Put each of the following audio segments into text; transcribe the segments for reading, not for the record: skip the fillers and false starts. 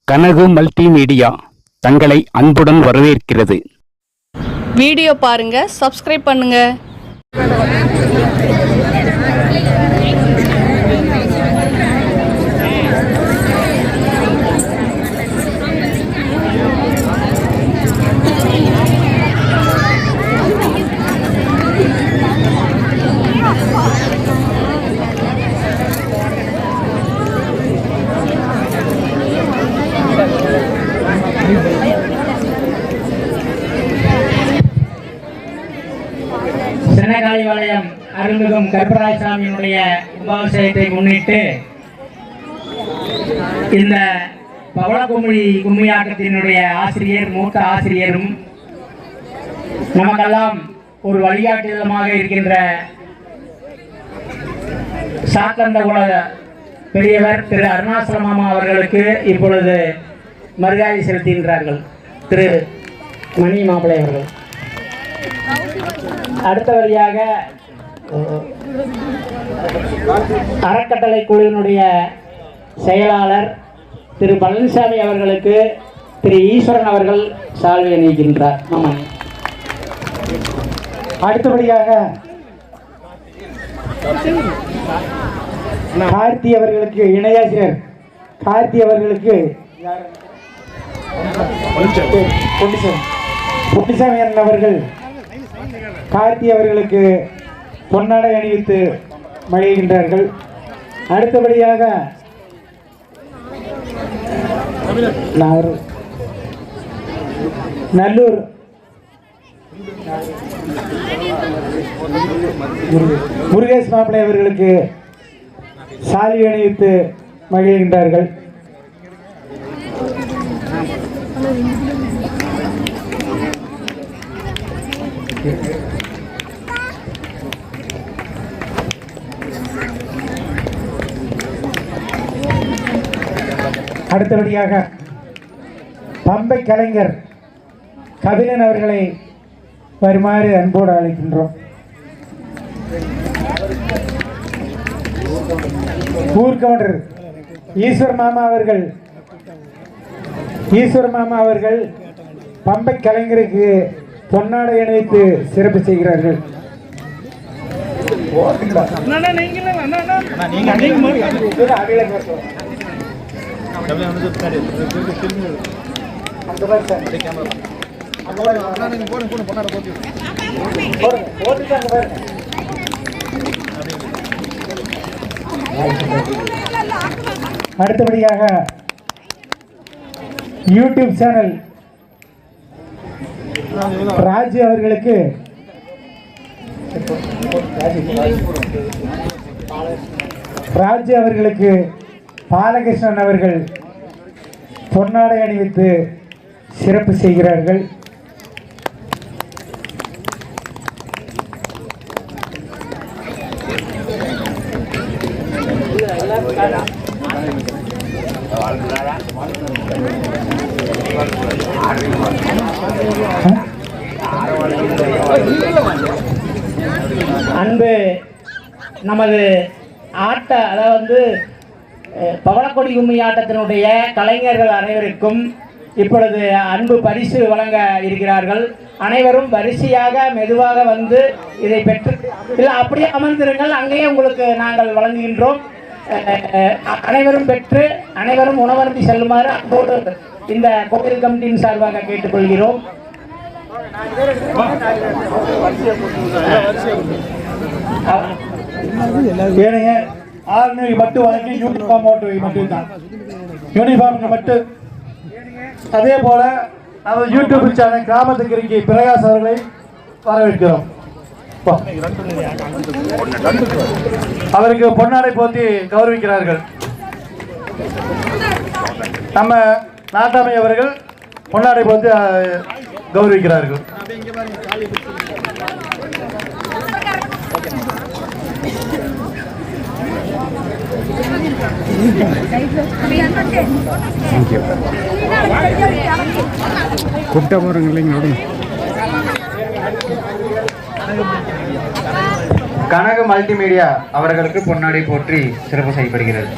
Kanagu multimedia தங்களை அன்புடன் வரவேற்கிறது. வீடியோ பாருங்க, சப்ஸ்கிரைப் பண்ணுங்க. சின்னகாளிபாளையம் அருள்மிகும் கருப்பராயசாமியினுடைய கும்பாபிஷேகத்தை முன்னிட்டு இந்த பவளக்கும்மி கும்மியாட்டத்தினுடைய ஆசிரியர், மூத்த ஆசிரியரும் நமக்கெல்லாம் ஒரு வழிகாட்டுதலமாக இருக்கின்ற சாத்தந்த குல பெரியவர் திரு அருணாசலமாமா அவர்களுக்கு இப்பொழுது மரியாதை செலுத்துகின்றார்கள். திரு மணி மாப்பிள்ளை அவர்கள். அடுத்தபடியாக அறக்கட்டளை குழுவினுடைய செயலாளர் திரு பழனிசாமி அவர்களுக்கு திரு ஈஸ்வரன் அவர்கள் சால்வை அணிவிக்கின்றார். அடுத்தபடியாக கார்த்தி அவர்களுக்கு இணையாசிரியர் கார்த்தி அவர்களுக்கு பொன்னிசாமி அவர்கள் கார்த்தி அவர்களுக்கு பொன்னாடை அணிவித்து மகிழ்கின்றார்கள். அடுத்தபடியாக நல்லூர் முருகேஷ் மாப்பிள்ளை அவர்களுக்கு சால்வை அணிவித்து மகிழ்கின்றார்கள். அடுத்தபடியாக பம்பை கலைஞர் கபிலன் அவர்களை வருமாறு அன்போடு அழைக்கின்றோம். ஊர்கவுண்டர் ஈஸ்வர் மாமா அவர்கள் பம்பை கலைஞருக்கு பொன்னாடை அணிவித்து சிறப்பு செய்கிறார்கள். அடுத்தபடியாக யூடியூப் சேனல் ராஜு அவர்களுக்கு பாலகிருஷ்ணன் அவர்கள் பொன்னாடை அணிவித்து சிறப்பு செய்கிறார்கள். அன்பு நமது அதாவது பவளக்கொடி கும்மி ஆட்டத்தினுடைய கலைஞர்கள் அனைவருக்கும் இப்பொழுது அன்பு பரிசு வழங்க இருக்கிறார்கள். அனைவரும் வரிசையாக மெதுவாக வந்து இதை பெற்று இல்லை அப்படியே அமர்ந்திருங்கள், அங்கேயே உங்களுக்கு நாங்கள் வழங்குகின்றோம். அனைவரும் பெற்று அனைவரும் உணவருந்தி செல்லுமாறு அன்போடு இந்த கோவில் கமிட்டியின் சார்பாக கேட்டுக்கொள்கிறோம். மட்டும் வாங்கி யூனிஃபார்ம் மட்டும்தான் யூனிஃபார்ம் மட்டும். அதே போல நம்ம யூடியூப் சேனல் கிராமத்துக்கு இருக்கி பிரகாஷ் அவர்களை வரவேற்கிறோம். அவருக்கு பொன்னாடை போத்தி கௌரவிக்கிறார்கள். நம்ம நாட்டாமை அவர்கள் பொன்னாடை போத்தி கௌரவிக்கிறார்கள். கூப்பிட்ட போறீங்களா? கனகு மல்டிமீடியா அவர்களுக்கு பொன்னாடை போற்றி சிறப்பு செய்யப்படுகிறது.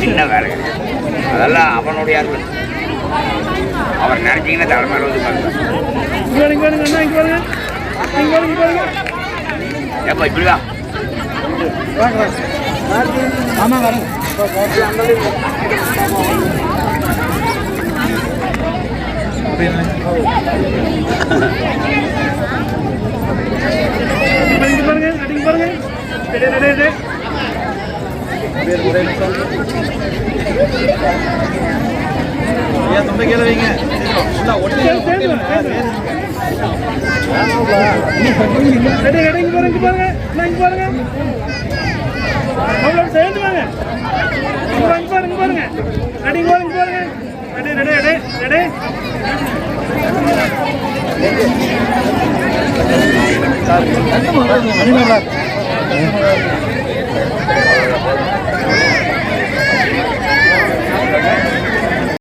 சின்ன வேலை அதெல்லாம் அவனுடைய அவர் நினைச்சீங்கன்னா தலைமையில் வந்து ஏப்பா இப்படிதான் ஆமா வரேன் பாருங்க